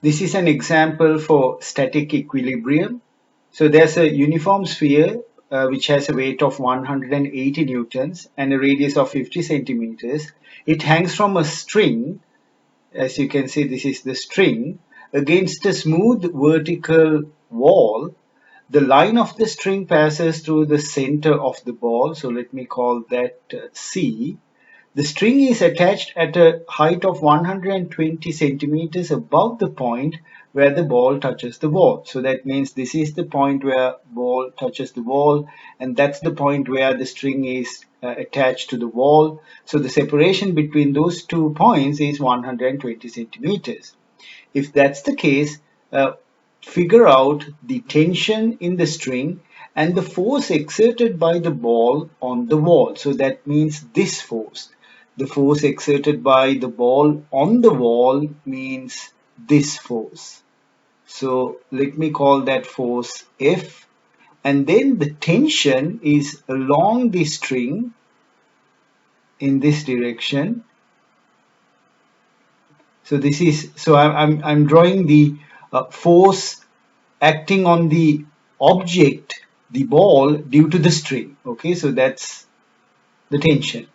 This is an example for static equilibrium. So there's a uniform sphere which has a weight of 180 newtons and a radius of 50 centimeters. It hangs from a string. As you can see, this is the string against a smooth vertical wall. The line of the string passes through the center of the ball. So let me call that C. The string is attached at a height of 120 centimeters above the point where the ball touches the wall. So that means this is the point where ball touches the wall, and that's the point where the string is attached to the wall. So the separation between those 2 points is 120 centimeters. If that's the case, figure out the tension in the string and the force exerted by the ball on the wall. So that means this force. The force exerted by the ball on the wall means this force. So let me call that force F. And then the tension is along the string in this direction. So this is, so I'm drawing the force acting on the object, the ball, due to the string. Okay, so that's the tension.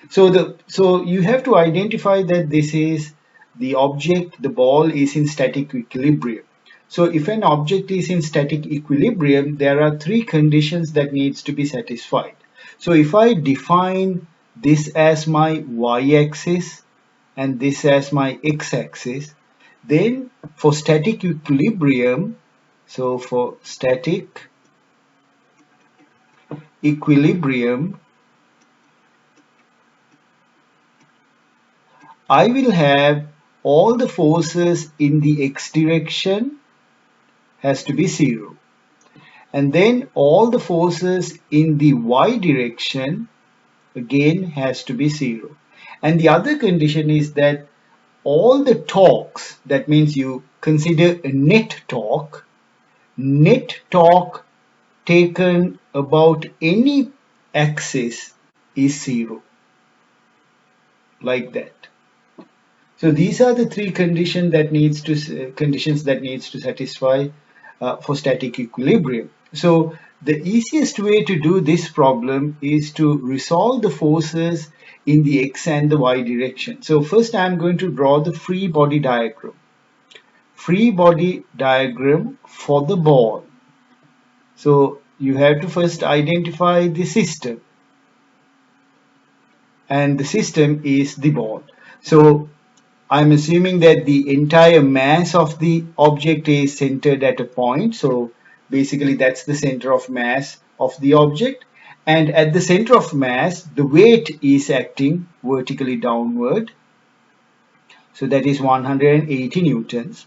So you have to identify that this is the object, the ball is in static equilibrium. So if an object is in static equilibrium, there are 3 conditions that needs to be satisfied. So if I define this as my y-axis and this as my x-axis, then for static equilibrium, so for static equilibrium, I will have all the forces in the x direction has to be 0. And then all the forces in the y direction again has to be 0. And the other condition is that all the torques, that means you consider a net torque taken about any axis is 0. Like that. So these are the 3 conditions that needs to satisfy for static equilibrium. So the easiest way to do this problem is to resolve the forces in the x and the y direction. So first I am going to draw the free body diagram. Free body diagram for the ball. So you have to first identify the system. And the system is the ball. So I'm assuming that the entire mass of the object is centered at a point. So basically that's the center of mass of the object. And at the center of mass, the weight is acting vertically downward. So that is 180 newtons.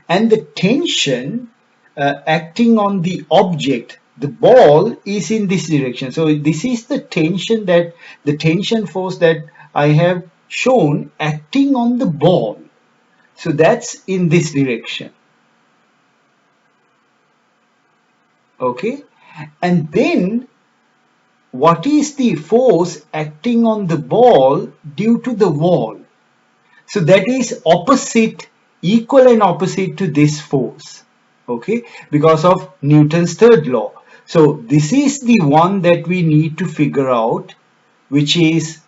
And the tension acting on the object, the ball, is in this direction. So this is the tension force that I have shown acting on the ball. So that's in this direction. Okay, and then what is the force acting on the ball due to the wall? So that is opposite, equal and opposite to this force. Okay, because of Newton's third law. So this is the one that we need to figure out, which is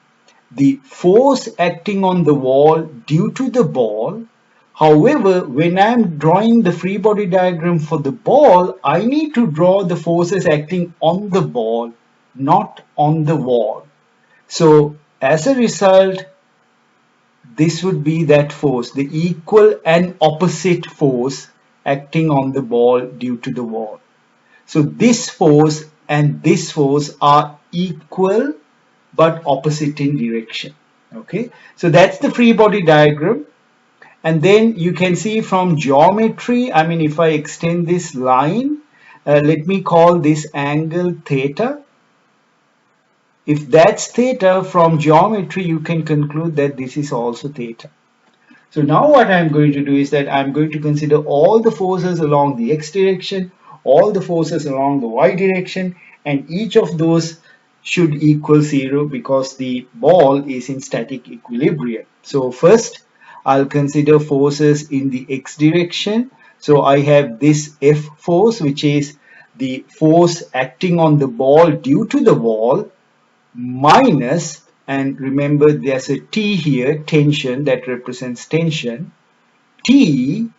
the force acting on the wall due to the ball. However, when I am drawing the free body diagram for the ball, I need to draw the forces acting on the ball, not on the wall. So as a result, this would be that force, the equal and opposite force acting on the ball due to the wall. So this force and this force are equal but opposite in direction. Okay, so that's the free body diagram. And then you can see from geometry, I mean, if I extend this line, let me call this angle theta. If that's theta, from geometry you can conclude that this is also theta. So now what I'm going to do is that I'm going to consider all the forces along the x direction, all the forces along the y direction, and each of those should equal 0 because the ball is in static equilibrium. So first I'll consider forces in the x direction. So I have this F force, which is the force acting on the ball due to the wall, minus, and remember there's a T here, tension, that represents tension, T.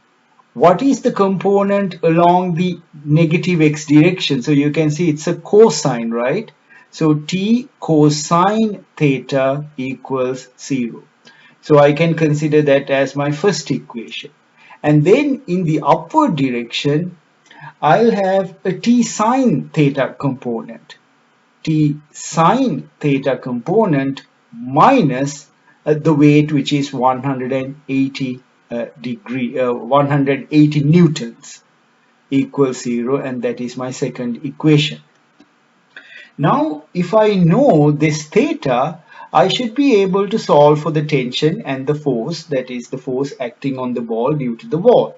What is the component along the negative x direction? So you can see it's a cosine, right? So T cosine theta equals 0. So I can consider that as my first equation. And then in the upward direction, I'll have a T sine theta component. T sine theta component minus the weight, which is 180 180 newtons, equals 0, and that is my second equation. Now, if I know this theta, I should be able to solve for the tension and the force, that is the force acting on the ball due to the wall.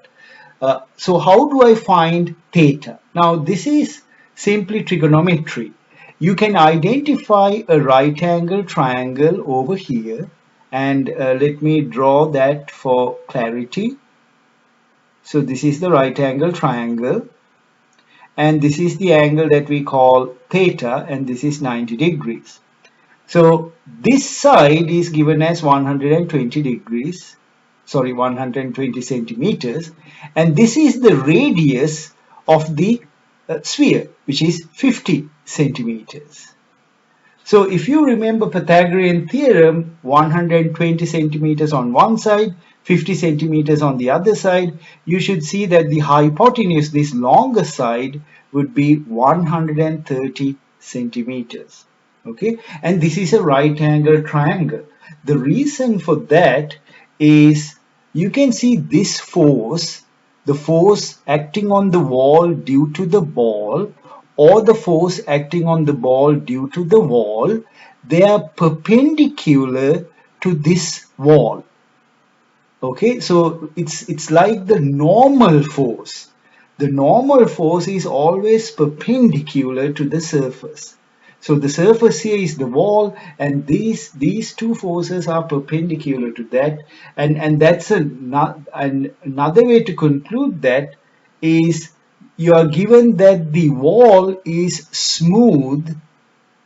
So how do I find theta? Now, this is simply trigonometry. You can identify a right angle triangle over here, and let me draw that for clarity. So this is the right angle triangle, and this is the angle that we call theta, and this is 90 degrees. So this side is given as 120 degrees, sorry, 120 centimeters, and this is the radius of the sphere, which is 50 centimeters. So if you remember Pythagorean theorem, 120 centimeters on one side, 50 centimeters on the other side, you should see that the hypotenuse, this longer side, would be 130 centimeters. Okay, and this is a right angle triangle. The reason for that is you can see this force, the force acting on the wall due to the ball, or the force acting on the ball due to the wall, they are perpendicular to this wall. Okay, so it's like the normal force. The normal force is always perpendicular to the surface. So the surface here is the wall, and these two forces are perpendicular to that, and that's another way to conclude that is you are given that the wall is smooth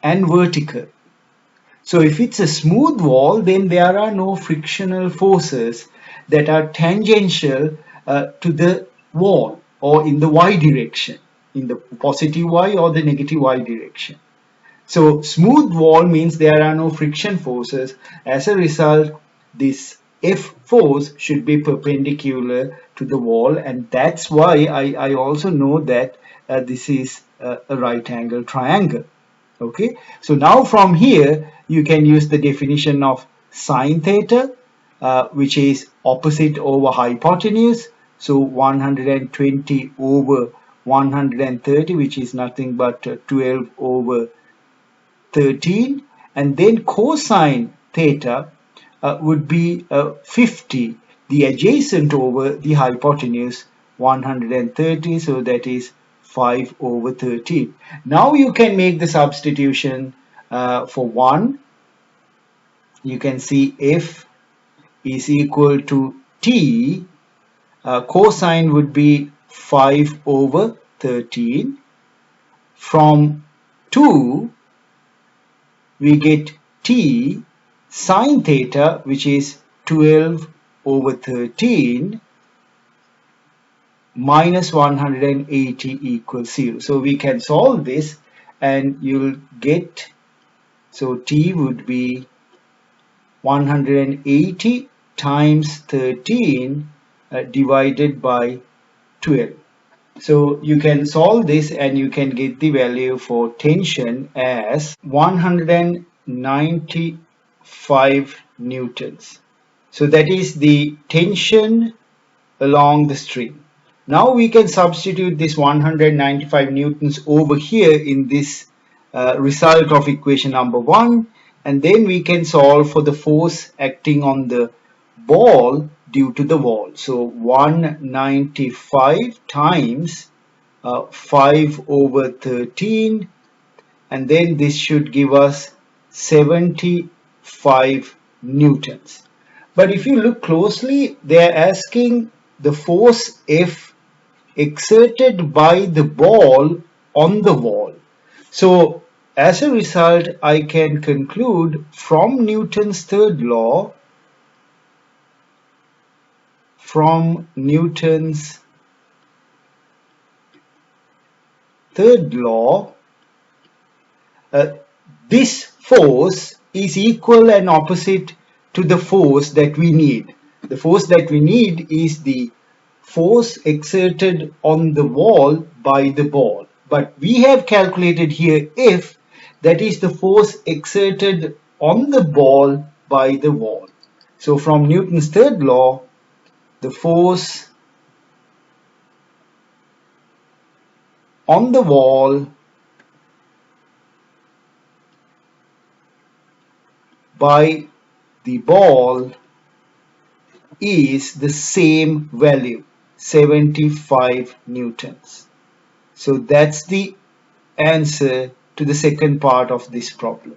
and vertical. So if it's a smooth wall, then there are no frictional forces that are tangential to the wall or in the y direction, in the positive y or the negative y direction. So smooth wall means there are no friction forces. As a result, this F force should be perpendicular to the wall, and that's why I also know that this is a right angle triangle. Okay, so now from here you can use the definition of sine theta, which is opposite over hypotenuse. So 120 over 130, which is nothing but 12 over 13, and then cosine theta would be 50, the adjacent over the hypotenuse 130, so that is 5 over 13. Now you can make the substitution for 1. You can see F is equal to T, cosine would be 5 over 13. From 2, we get T sine theta, which is 12 over 13 minus 180 equals 0. So we can solve this and you'll get, so T would be 180 times 13 divided by 12. So you can solve this and you can get the value for tension as 195 newtons. So that is the tension along the string. Now we can substitute this 195 newtons over here in this result of equation number 1, and then we can solve for the force acting on the ball due to the wall. So 195 times 5 over 13, and then this should give us 75 newtons. But if you look closely, they are asking the force F exerted by the ball on the wall. So as a result, I can conclude from Newton's third law, uh, this force is equal and opposite to the force that we need. The force that we need is the force exerted on the wall by the ball. But we have calculated here F, that is the force exerted on the ball by the wall. So from Newton's third law, the force on the wall by the ball is the same value, 75 newtons. So that's the answer to the second part of this problem.